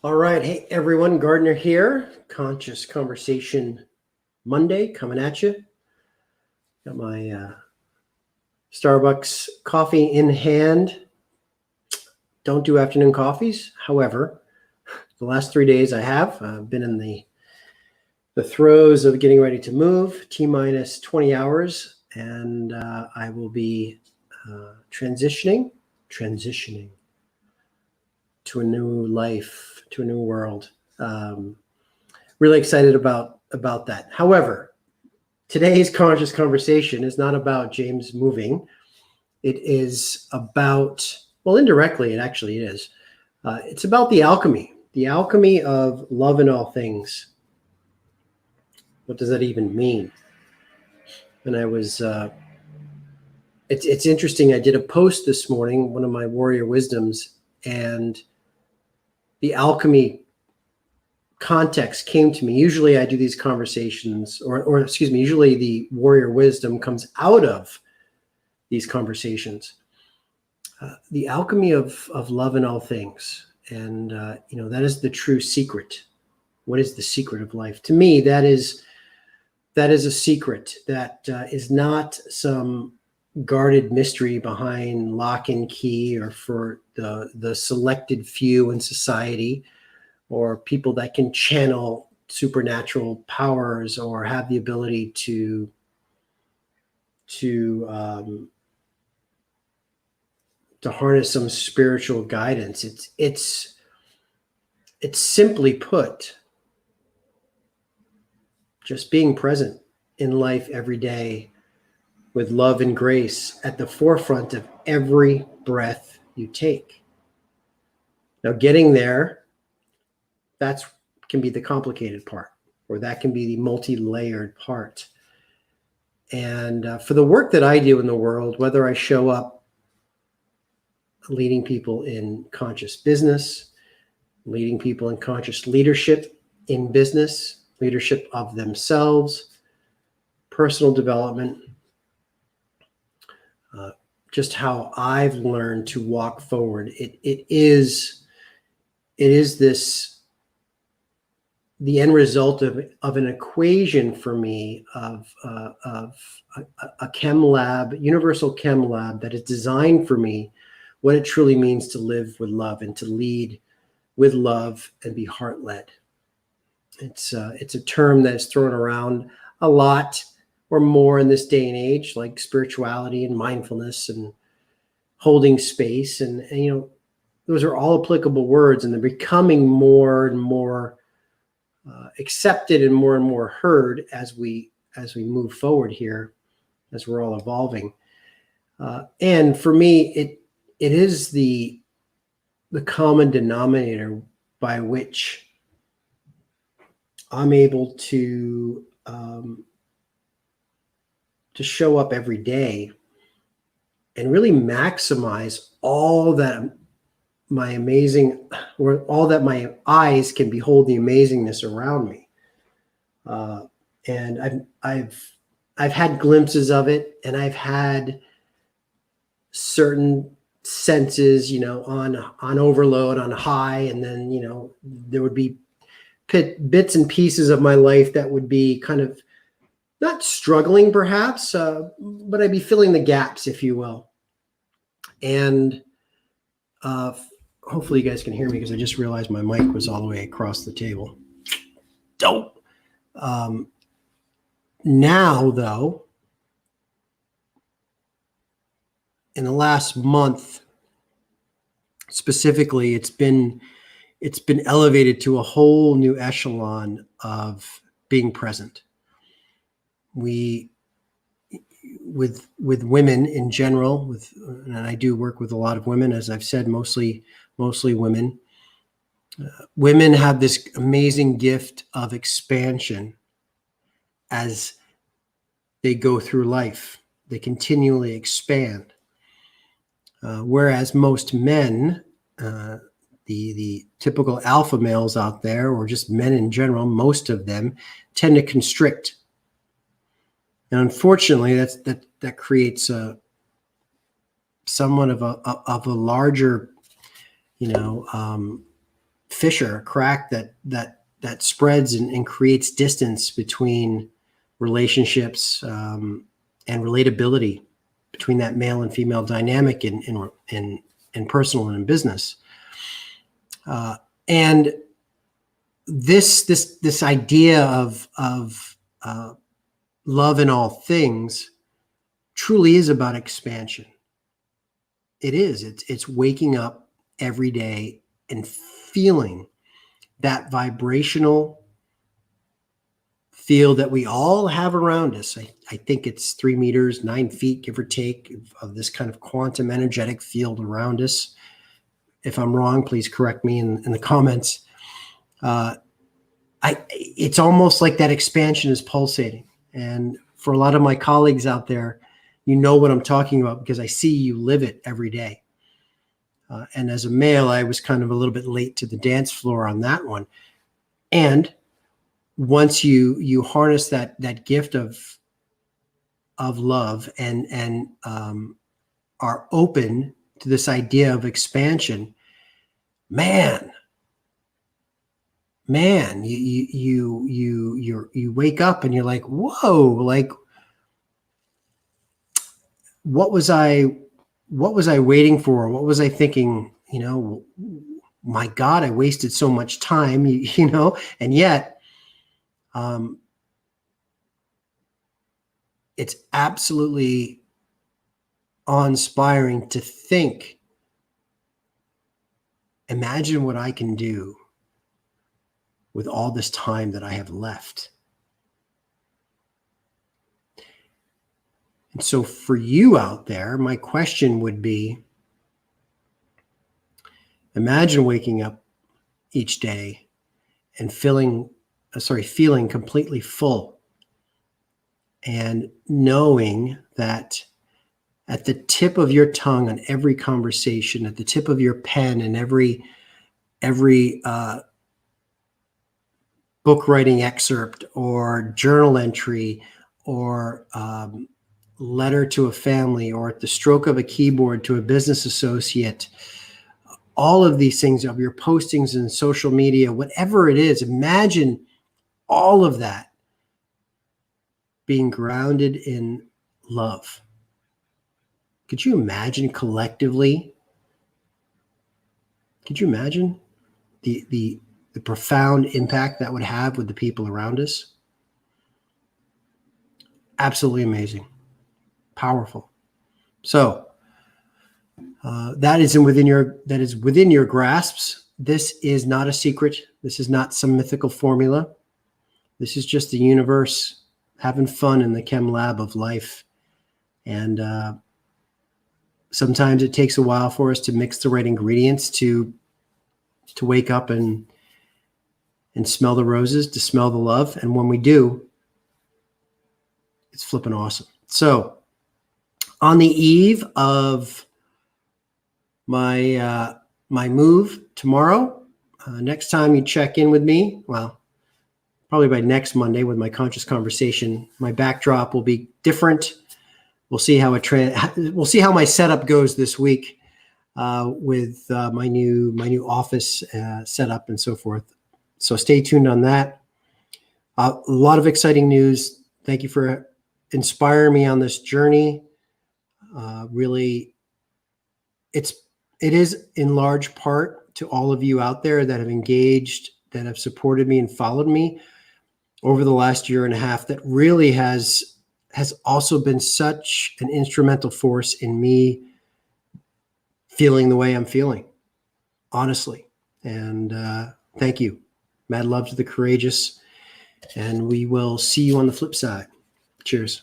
All right. Hey, everyone. Gardner here. Conscious Conversation Monday coming at you. Got my Starbucks coffee in hand. Don't do afternoon coffees. However, the last 3 days I have been in the throes of getting ready to move, T-minus 20 hours, and I will be transitioning to a new life, to a new world. Really excited about that. However, today's conscious conversation is not about James moving. It is about, well, indirectly, it actually is. It's about the alchemy of love in all things. What does that even mean? And I was, it's interesting. I did a post this morning, one of my warrior wisdoms, and the alchemy context came to me. Usually I do these conversations, or excuse me, usually the warrior wisdom comes out of these conversations. The alchemy of love in all things. And, that is the true secret. What is the secret of life? To me, that is a secret that is not some guarded mystery behind lock and key, or for the selected few in society, or people that can channel supernatural powers or have the ability to harness some spiritual guidance. It's simply put, just being present in life every day with love and grace at the forefront of every breath you take. Now, getting there, that can be the complicated part, or that can be the multi-layered part. And for the work that I do in the world, whether I show up leading people in conscious business, leading people in conscious leadership in business, leadership of themselves, personal development, just how I've learned to walk forward. It is this, the end result of an equation for me of a chem lab, universal chem lab, that is designed for me what it truly means to live with love and to lead with love and be heart-led. It's a term that's thrown around a lot or more in this day and age, like spirituality and mindfulness and holding space. And those are all applicable words, and they're becoming more and more accepted and more heard as we move forward here, as we're all evolving. And for me, it is the common denominator by which I'm able to show up every day and really maximize all that my eyes can behold, the amazingness around me. And I've had glimpses of it, and I've had certain senses, on overload, on high, and then, there would be bits and pieces of my life that would be kind of not struggling, perhaps, but I'd be filling the gaps, if you will. And hopefully you guys can hear me, because I just realized my mic was all the way across the table. Dope. Now, though, in the last month, specifically, it's been elevated to a whole new echelon of being present. With women in general, and I do work with a lot of women, as I've said, mostly women. Women have this amazing gift of expansion as they go through life. They continually expand. Whereas most men, the typical alpha males out there, or just men in general, most of them tend to constrict. And unfortunately, that creates somewhat of a larger, fissure, a crack that spreads and creates distance between relationships, and relatability between that male and female dynamic in personal and in business. And this idea of love in all things truly is about expansion. It is. It's waking up every day and feeling that vibrational field that we all have around us. I think it's 3 meters, 9 feet, give or take, of this kind of quantum energetic field around us. If I'm wrong, please correct me in the comments. It's almost like that expansion is pulsating. And for a lot of my colleagues out there, you know what I'm talking about because I see you live it every day. And as a male, I was kind of a little bit late to the dance floor on that one. And once you harness that gift of love and are open to this idea of expansion, man, you wake up and you're like, whoa, like what was I waiting for? What was I thinking? You know, my God, I wasted so much time, you know, and yet it's absolutely awe-inspiring to think, imagine what I can do with all this time that I have left. And so for you out there, my question would be, imagine waking up each day and feeling completely full, and knowing that at the tip of your tongue on every conversation, at the tip of your pen and every book writing excerpt or journal entry or letter to a family, or at the stroke of a keyboard to a business associate, all of these things, of your postings in social media, whatever it is, imagine all of that being grounded in love. Could you imagine collectively? Could you imagine the profound impact that would have with the people around us? Absolutely amazing. Powerful. So that is within your grasps. This is not a secret. This is not some mythical formula. This is just the universe having fun in the chem lab of life. And sometimes it takes a while for us to mix the right ingredients to wake up and smell the roses, to smell the love. And when we do, it's flipping awesome. So on the eve of my move tomorrow, next time you check in with me, well, probably by next Monday with my conscious conversation, my backdrop will be different. We'll see how we'll see how my setup goes this week with my new office setup and so forth. So stay tuned on that. A lot of exciting news. Thank you for inspiring me on this journey. Really, it is in large part to all of you out there that have engaged, that have supported me and followed me over the last year and a half. That really has also been such an instrumental force in me feeling the way I'm feeling, honestly. And thank you. Mad love to the courageous. And we will see you on the flip side. Cheers.